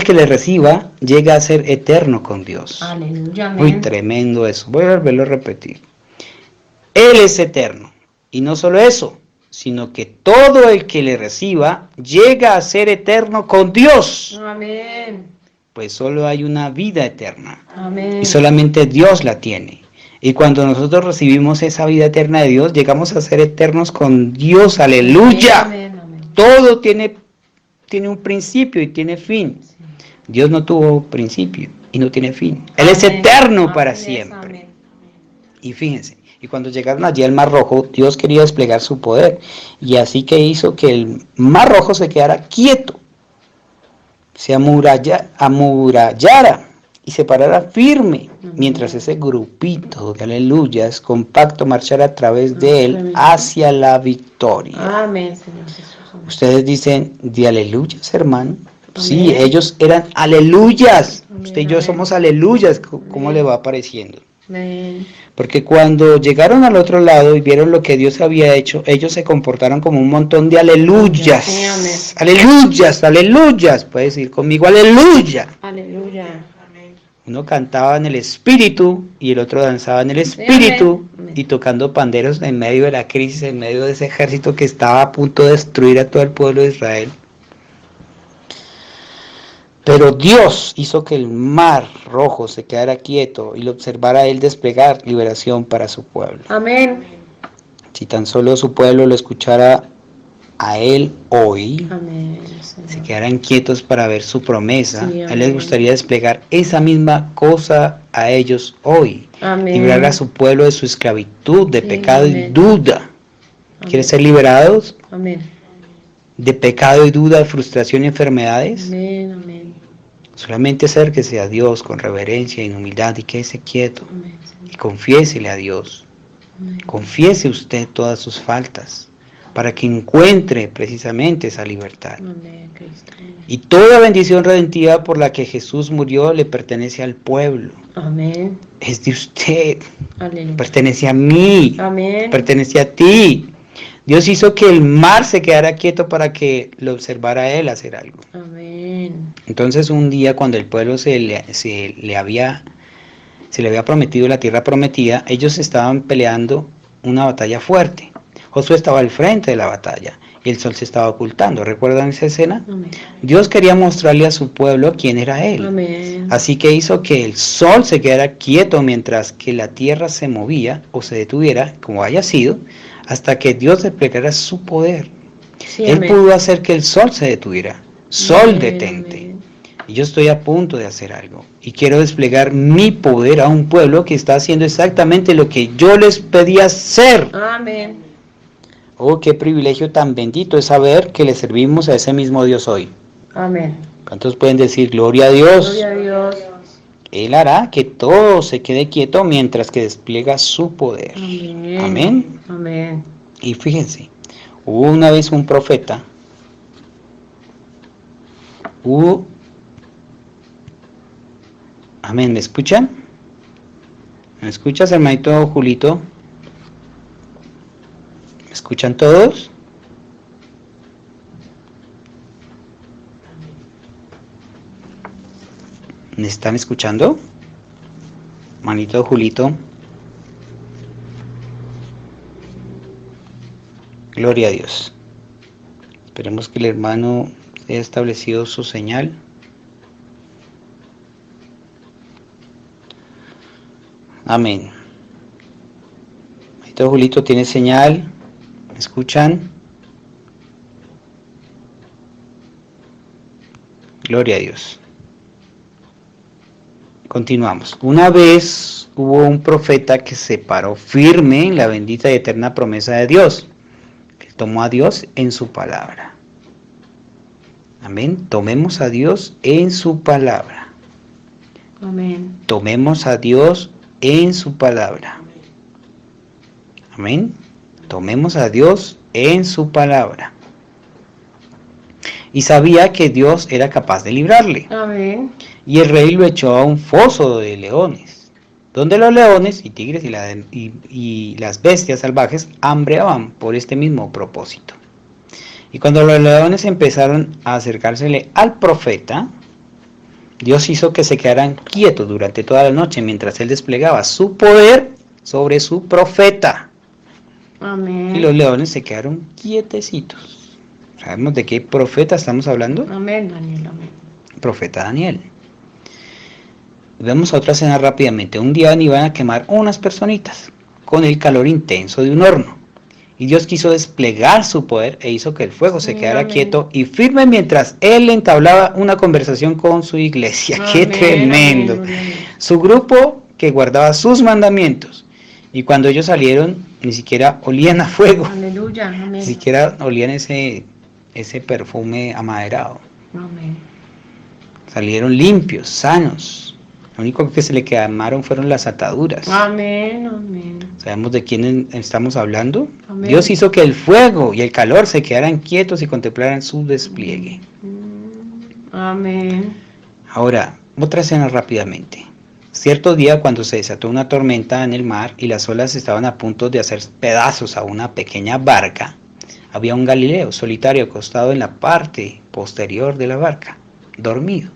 que le reciba, llega a ser eterno con Dios. Aleluya. Muy Amén. tremendo eso. Voy a volverlo a repetir. Él es eterno. Y no solo eso, sino que todo el que le reciba llega a ser eterno con Dios. Amén. Pues solo hay una vida eterna. Amén. Y solamente Dios la tiene. Y cuando nosotros recibimos esa vida eterna de Dios, llegamos a ser eternos con Dios. Aleluya. Amén, amén. Todo tiene un principio y tiene fin. Sí. Dios no tuvo principio y no tiene fin. Él es Amén. eterno para Así es, siempre. amén. Y fíjense, y cuando llegaron allí al Mar Rojo, Dios quería desplegar su poder. Y así que hizo que el Mar Rojo se quedara quieto, se amurallara y se parara firme, mientras ese grupito de aleluyas compacto marchara a través de él hacia la victoria. Amén, Señor Jesús. Amén. Ustedes dicen de aleluyas, hermano. Amén. Sí, ellos eran aleluyas. Amén, Usted y yo amén. somos aleluyas. ¿Cómo Amén. le va pareciendo? Amén. Porque cuando llegaron al otro lado y vieron lo que Dios había hecho, ellos se comportaron como un montón de aleluyas. Sí, amén. Aleluyas, aleluyas. Puedes decir conmigo, aleluya. Aleluya. Uno cantaba en el espíritu y el otro danzaba en el espíritu, amén. y tocando panderos en medio de la crisis, en medio de ese ejército que estaba a punto de destruir a todo el pueblo de Israel. Pero Dios hizo que el Mar Rojo se quedara quieto y lo observara a él desplegar liberación para su pueblo. Amén. Si tan solo su pueblo lo escuchara a él hoy, Amén, se quedaran quietos para ver su promesa. Sí, a él les amén. gustaría desplegar esa misma cosa a ellos hoy. Amén. Librar a su pueblo de su esclavitud, de Sí, pecado y amén. duda. Amén. ¿Quieren ser liberados Amén. de pecado y duda, de frustración y enfermedades? Amén, amén. Solamente acérquese a Dios con reverencia y en humildad y quédese quieto. Amén, Señor. Y confiésele a Dios. Amén. Confiese usted todas sus faltas para que encuentre precisamente esa libertad. Amén, Cristo. Amén. Y toda bendición redentiva por la que Jesús murió le pertenece al pueblo. Amén. Es de usted. Aleluya. Pertenece a mí. Amén. Pertenece a ti. Dios hizo que el mar se quedara quieto para que lo observara a él hacer algo. Amén. Entonces un día cuando el pueblo se le había prometido la tierra prometida, ellos estaban peleando una batalla fuerte. Josué estaba al frente de la batalla y el sol se estaba ocultando. ¿Recuerdan esa escena? Amén. Dios quería mostrarle a su pueblo quién era él. Amén. Así que hizo que el sol se quedara quieto mientras que la tierra se movía o se detuviera, como haya sido, hasta que Dios desplegara su poder. Sí, Él amén. pudo hacer que el sol se detuviera. Sol, Amén, detente. amén. Y yo estoy a punto de hacer algo. Y quiero desplegar mi poder a un pueblo que está haciendo exactamente lo que yo les pedí hacer. Amén. Oh, qué privilegio tan bendito es saber que le servimos a ese mismo Dios hoy. Amén. ¿Cuántos pueden decir gloria a Dios? Gloria a Dios. Él hará que todo se quede quieto mientras que despliega su poder. Amén. Amén. Amén. Y fíjense, hubo una vez un profeta. Amén, ¿me escuchan? ¿Me escuchas, hermanito Julito? ¿Me escuchan todos? ¿Me están escuchando? Manito Julito. Gloria a Dios. Esperemos que el hermano haya establecido su señal. Amén. Manito Julito tiene señal. ¿Me escuchan? Gloria a Dios. Continuamos. Una vez hubo un profeta que se paró firme en la bendita y eterna promesa de Dios. Que tomó a Dios en su palabra. Amén. Tomemos a Dios en su palabra. Amén. Tomemos a Dios en su palabra. Amén. Tomemos a Dios en su palabra. Y sabía que Dios era capaz de librarle. Amén. Y el rey lo echó a un foso de leones, donde los leones y tigres y las bestias salvajes hambreaban por este mismo propósito. Y cuando los leones empezaron a acercársele al profeta, Dios hizo que se quedaran quietos durante toda la noche mientras él desplegaba su poder sobre su profeta. Amén. Y los leones se quedaron quietecitos. ¿Sabemos de qué profeta estamos hablando? Amén, Daniel. Amén. Profeta Daniel. Vemos otra escena rápidamente. Un día iban a quemar unas personitas con el calor intenso de un horno. Y Dios quiso desplegar su poder e hizo que el fuego se quedara quieto y firme mientras Él entablaba una conversación con su iglesia. ¡Qué tremendo! Su grupo que guardaba sus mandamientos. Y cuando ellos salieron, ni siquiera olían a fuego. Aleluya, amén. Ni siquiera olían ese perfume amaderado. Amén. Salieron limpios, sanos. Lo único que se le quemaron fueron las ataduras. Amén, amén. ¿Sabemos de quién estamos hablando? Amén. Dios hizo que el fuego y el calor se quedaran quietos y contemplaran su despliegue. Amén. Ahora, otra escena rápidamente. Cierto día, cuando se desató una tormenta en el mar y las olas estaban a punto de hacer pedazos a una pequeña barca, había un Galileo solitario acostado en la parte posterior de la barca, dormido.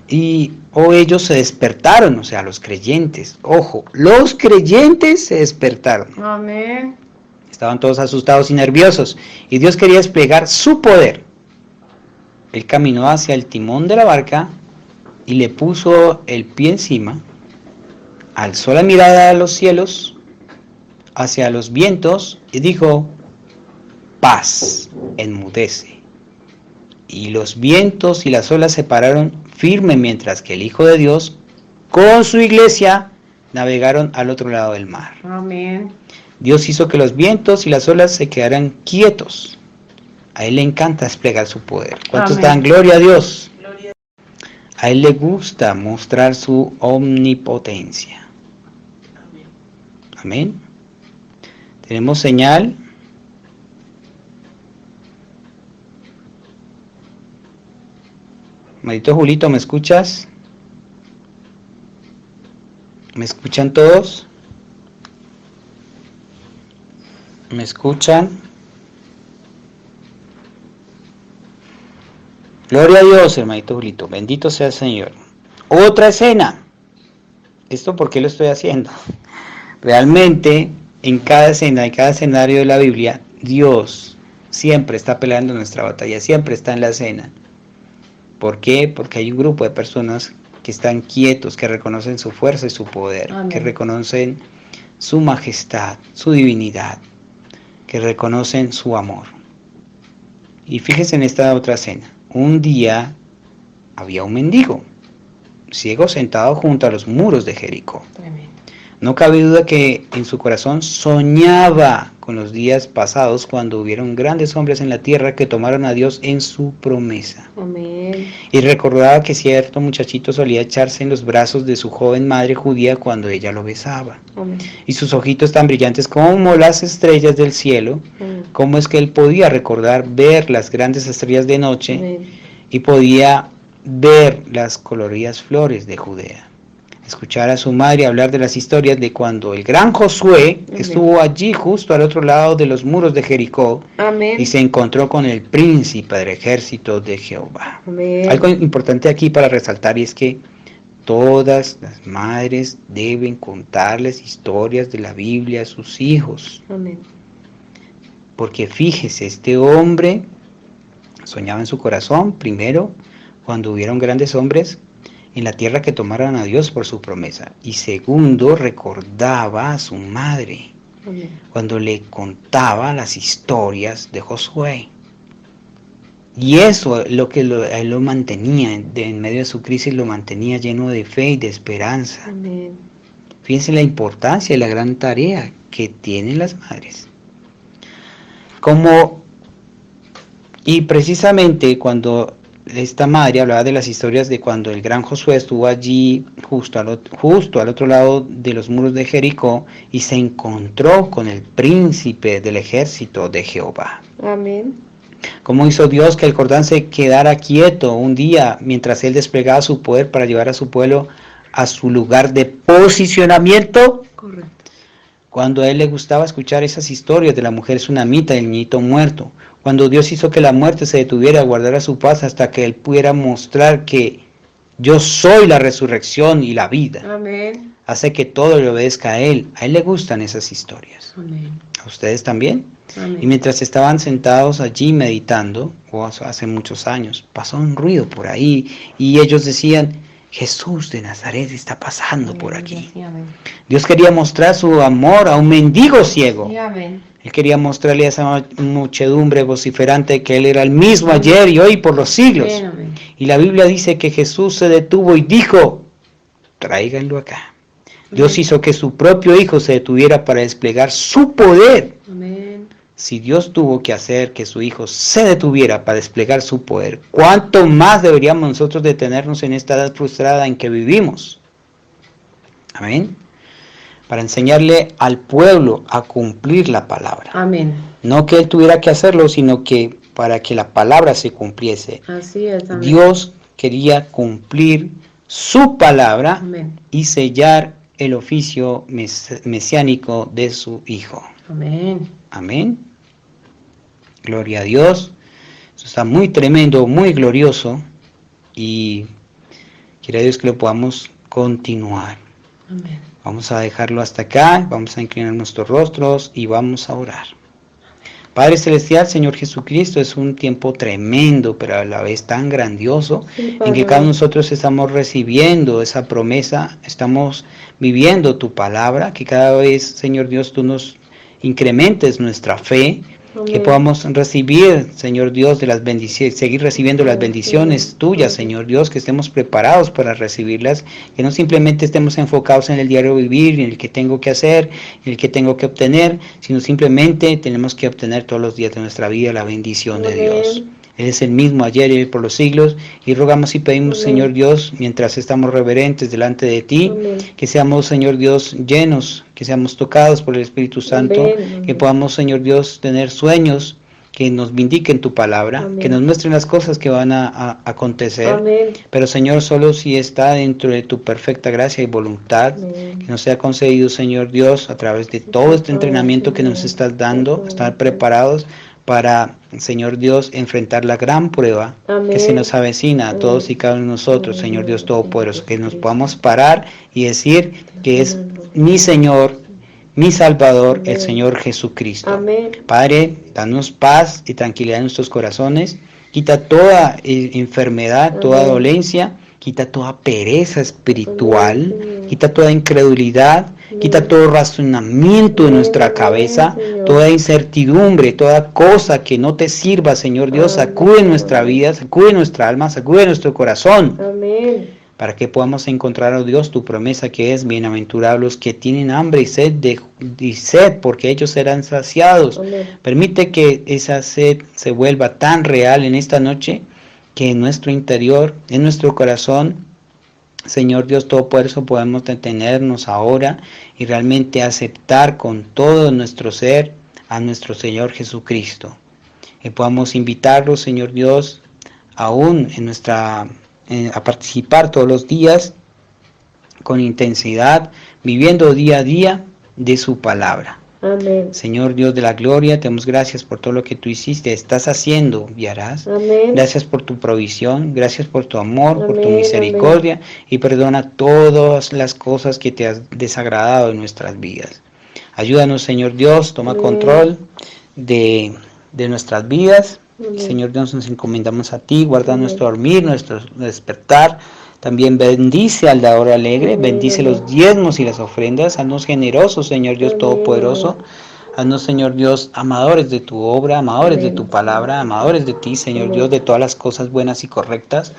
Y ellos se despertaron, o sea, los creyentes. Ojo, los creyentes se despertaron. Amén. Estaban todos asustados y nerviosos. Y Dios quería desplegar su poder. Él caminó hacia el timón de la barca y le puso el pie encima. Alzó la mirada a los cielos, hacia los vientos, y dijo: paz, enmudece. Y los vientos y las olas se pararon firme mientras que el Hijo de Dios con su iglesia navegaron al otro lado del mar. Amén. Dios hizo que los vientos y las olas se quedaran quietos. A Él le encanta desplegar su poder. ¿Cuántos dan gloria a Dios? A Él le gusta mostrar su omnipotencia. Amén. Tenemos señal. Marito Julito, ¿me escuchas? ¿Me escuchan todos? ¿Me escuchan? Gloria a Dios, hermanito Julito. Bendito sea el Señor. Otra escena. ¿Esto por qué lo estoy haciendo? Realmente, en cada escena, en cada escenario de la Biblia, Dios siempre está peleando nuestra batalla, siempre está en la escena. ¿Por qué? Porque hay un grupo de personas que están quietos, que reconocen su fuerza y su poder, amén, que reconocen su majestad, su divinidad, que reconocen su amor. Y fíjense en esta otra escena. Un día había un mendigo, ciego, sentado junto a los muros de Jericó. Tremendo. No cabe duda que en su corazón soñaba con los días pasados cuando hubieron grandes hombres en la tierra que tomaron a Dios en su promesa. Amén. Y recordaba que cierto muchachito solía echarse en los brazos de su joven madre judía cuando ella lo besaba. Amén. Y sus ojitos tan brillantes como las estrellas del cielo. Amén. Cómo es que él podía recordar ver las grandes estrellas de noche. Amén. Y podía ver las coloridas flores de Judea. Escuchar a su madre hablar de las historias de cuando el gran Josué estuvo allí justo al otro lado de los muros de Jericó. Amén. Y se encontró con el príncipe del ejército de Jehová. Amén. Algo importante aquí para resaltar y es que todas las madres deben contarles historias de la Biblia a sus hijos. Amén. Porque fíjese, este hombre soñaba en su corazón, primero, cuando hubieron grandes hombres en la tierra que tomaran a Dios por su promesa. Y segundo, recordaba a su madre, amén, cuando le contaba las historias de Josué. Y eso lo que él lo mantenía, en medio de su crisis, lo mantenía lleno de fe y de esperanza. Amén. Fíjense la importancia y la gran tarea que tienen las madres. Y precisamente cuando esta madre hablaba de las historias de cuando el gran Josué estuvo allí justo al otro lado de los muros de Jericó y se encontró con el príncipe del ejército de Jehová. Amén. ¿Cómo hizo Dios que el Jordán se quedara quieto un día mientras él desplegaba su poder para llevar a su pueblo a su lugar de posicionamiento? Correcto. Cuando a él le gustaba escuchar esas historias de la mujer tsunamita y el niñito muerto. Cuando Dios hizo que la muerte se detuviera, guardara su paz hasta que él pudiera mostrar que yo soy la resurrección y la vida. Amén. Hace que todo le obedezca a él. A él le gustan esas historias. Amén. ¿A ustedes también? Amén. Y mientras estaban sentados allí meditando, hace muchos años, pasó un ruido por ahí y ellos decían: Jesús de Nazaret está pasando por aquí. Sí, amén. Dios quería mostrar su amor a un mendigo ciego. Sí, amén. Él quería mostrarle a esa muchedumbre vociferante que Él era el mismo ayer y hoy por los siglos. Amén, amén. Y la Biblia dice que Jesús se detuvo y dijo, tráiganlo acá. Dios hizo que su propio Hijo se detuviera para desplegar su poder. Amén. Si Dios tuvo que hacer que su Hijo se detuviera para desplegar su poder, ¿cuánto más deberíamos nosotros detenernos en esta edad frustrada en que vivimos? Amén. Para enseñarle al pueblo a cumplir la palabra. Amén. No que Él tuviera que hacerlo, sino que para que la palabra se cumpliese. Así es, amén. Dios quería cumplir su palabra. Amén. Y sellar el oficio mesiánico de su Hijo. Amén. Amén. Gloria a Dios. Eso está muy tremendo, muy glorioso. Y quiera Dios que lo podamos continuar. Amén. Vamos a dejarlo hasta acá. Vamos a inclinar nuestros rostros y vamos a orar. Padre Celestial, Señor Jesucristo, es un tiempo tremendo, pero a la vez tan grandioso, en que cada uno de nosotros estamos recibiendo esa promesa, estamos viviendo tu palabra, que cada vez, Señor Dios, tú nos incrementes nuestra fe, que podamos recibir, Señor Dios, de las bendiciones, seguir recibiendo las bendiciones tuyas, Señor Dios, que estemos preparados para recibirlas, que no simplemente estemos enfocados en el diario vivir, en el que tengo que hacer, en el que tengo que obtener, sino simplemente tenemos que obtener todos los días de nuestra vida la bendición de Dios. Él es el mismo ayer y hoy por los siglos, y rogamos y pedimos, Señor Dios, mientras estamos reverentes delante de ti, que seamos, Señor Dios, llenos, que seamos tocados por el Espíritu Santo, que podamos, Señor Dios, tener sueños que nos vindiquen tu palabra, que nos muestren las cosas que van a acontecer, pero Señor, solo si está dentro de tu perfecta gracia y voluntad, que nos sea concedido, Señor Dios, a través de todo este entrenamiento que nos estás dando, estar preparados para, Señor Dios, enfrentar la gran prueba que se nos avecina a todos y cada uno de nosotros, Señor Dios Todopoderoso, que nos podamos parar y decir que es mi Señor, mi Salvador, el Señor Jesucristo. Padre, danos paz y tranquilidad en nuestros corazones, quita toda enfermedad, toda dolencia, quita toda pereza espiritual, quita toda incredulidad, quita todo razonamiento de nuestra cabeza, toda incertidumbre, toda cosa que no te sirva, Señor Dios, sacude nuestra vida, sacude nuestra alma, sacude nuestro corazón. Para que podamos encontrar, oh Dios, tu promesa que es bienaventurados los que tienen hambre y sed, porque ellos serán saciados. Permite que esa sed se vuelva tan real en esta noche, que en nuestro interior, en nuestro corazón, Señor Dios Todopoderoso, podemos detenernos ahora y realmente aceptar con todo nuestro ser a nuestro Señor Jesucristo. Que podamos invitarlo, Señor Dios, aún a participar todos los días con intensidad, viviendo día a día de su palabra. Amén. Señor Dios de la gloria, te damos gracias por todo lo que tú hiciste, estás haciendo y harás. Amén. Gracias por tu provisión, gracias por tu amor, amén, por tu misericordia, amén, y perdona todas las cosas que te has desagradado en nuestras vidas. Ayúdanos, Señor Dios, toma amén, control de nuestras vidas. Amén. Señor Dios, nos encomendamos a ti, guarda amén, nuestro dormir, nuestro despertar. También bendice al dador alegre, amén, bendice amén, los diezmos y las ofrendas, haznos generosos, Señor Dios amén, Todopoderoso, haznos, Señor Dios, amadores de tu obra, amadores amén, de tu palabra, amadores de ti, Señor amén, Dios, de todas las cosas buenas y correctas,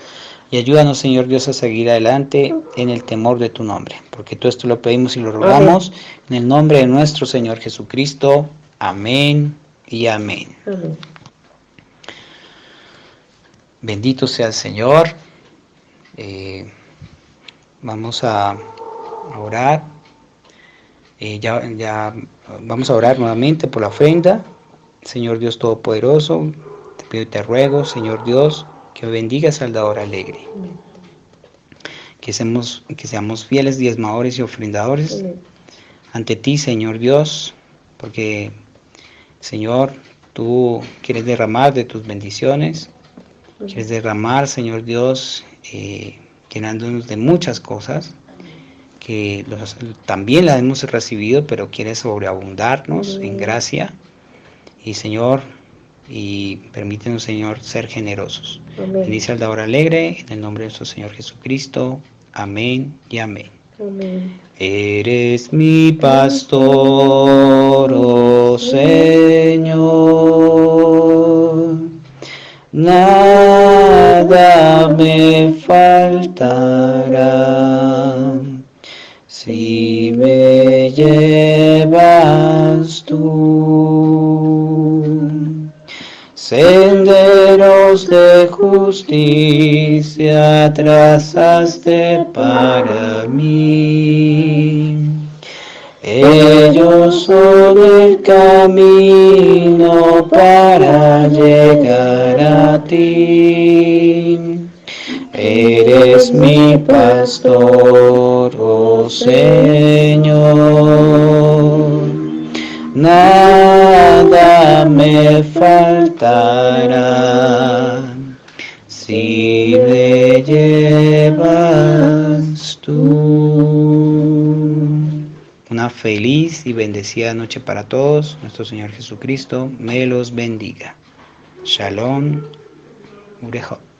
y ayúdanos, Señor Dios, a seguir adelante en el temor de tu nombre, porque todo esto lo pedimos y lo rogamos amén, en el nombre de nuestro Señor Jesucristo, amén y amén. Amén. Bendito sea el Señor. Vamos a orar. Ya vamos a orar nuevamente por la ofrenda. Señor Dios Todopoderoso, te pido y te ruego, Señor Dios, que bendigas al dador alegre. Amén. Que seamos fieles diezmadores y ofrendadores amén, ante ti, Señor Dios, porque, Señor, tú quieres derramar de tus bendiciones. Quieres derramar, Señor Dios, llenándonos de muchas cosas que también las hemos recibido, pero quieres sobreabundarnos en gracia. Y Señor, y permítenos, Señor, ser generosos. Amén. Bendice al dador alegre, en el nombre de nuestro Señor Jesucristo. Amén y amén. Amén. Eres mi pastor, oh Señor, nada me faltará. Si me llevas tú, senderos de justicia trazaste para mí. Ellos son el camino para llegar a ti. Eres mi pastor, oh Señor, nada me faltará si me llevas tú. Una feliz y bendecida noche para todos. Nuestro Señor Jesucristo me los bendiga. Shalom, Urejot.